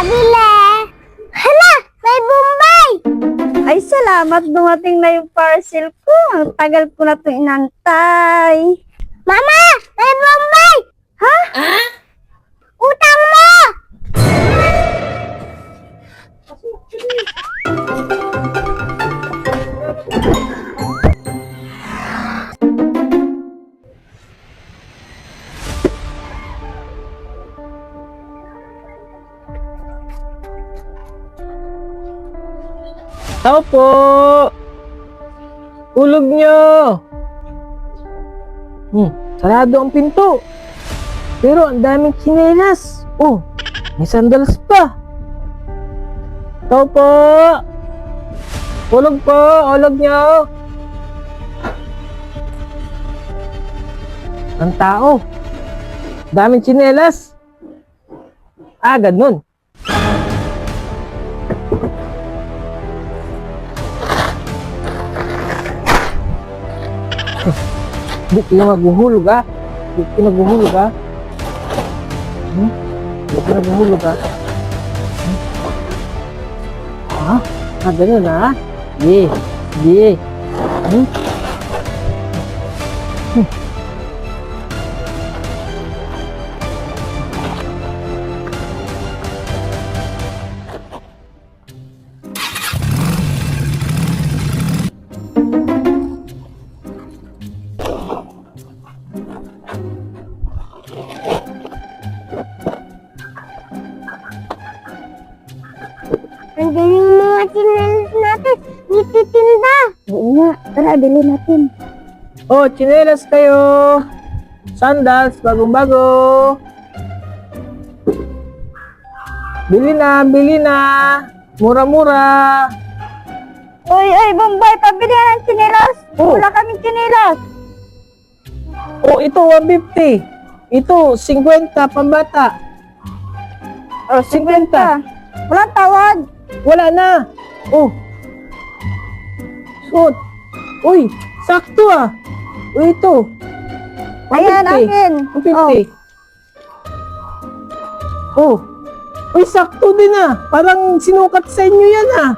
Pabili! Hala! May Bombay! Ay, salamat. Dumating na yung parcel ko. Ang tagal ko na itong inantay. Mama! May Bombay! Ha? Utang mo! Tao po! Ulog nyo! Sarado ang pinto. Pero ang daming tsinelas. Oh, may sandals pa. Tao po! Ulog po! Ulog nyo! Ang tao. Daming tsinelas. Ah, ganun. Di ka maghuhulog ha? Di ka maghuhulog ha? Di ka maghuhulog ha? Ha? Ah, ganun ha? Di. Di. Nandiyan yung mga chinelas natin. Nititinda. Oo nga. Tara, bilhin natin. Oh, tsinelas kayo! Sandals, bagong-bago! Bili na, bili na! Mura-mura! Uy, Bombay, pabili ng tsinelas. Oh. Wala kaming tsinelas. Oh, ito 150. Ito 50 pambata. Oh, 50. Walang tawad. Wala na. Oh. Suot. Uy, sakto ah. Uy, ito. Ayan, 150. akin. 150. Oh. Uy, sakto din ah. Parang sinukat sa inyo yan ah.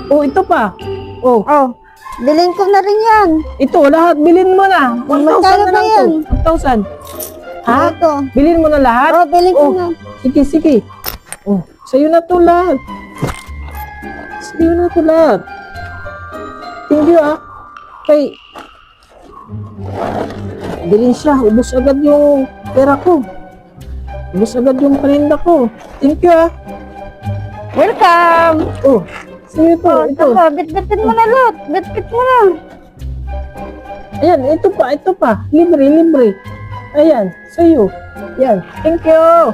Oh, ito pa. Oh. Oh, bilhin ko na rin yan. Ito, lahat bilhin mo na. 1,000 Magkano na ba lang yan? to. 1,000. Ha? Ito. Bilhin mo na lahat? Oh, bilhin ko Oh. na. Sige, sige. Oh, sa'yo na to lahat. Sa'yo na to lahat. Thank you ah. Kay, bilhin siya. Ubus agad yung pera ko. Ubus agad yung paninda ko. Thank you ah. Welcome. Oh, sa'yo to. Oh, Ito. ito. Bit-bitin mo na, Lot. Bit-bit mo na. Ayan, ito pa, ito pa. Libre, libre. Ayan, sa'yo. Yan. Thank you.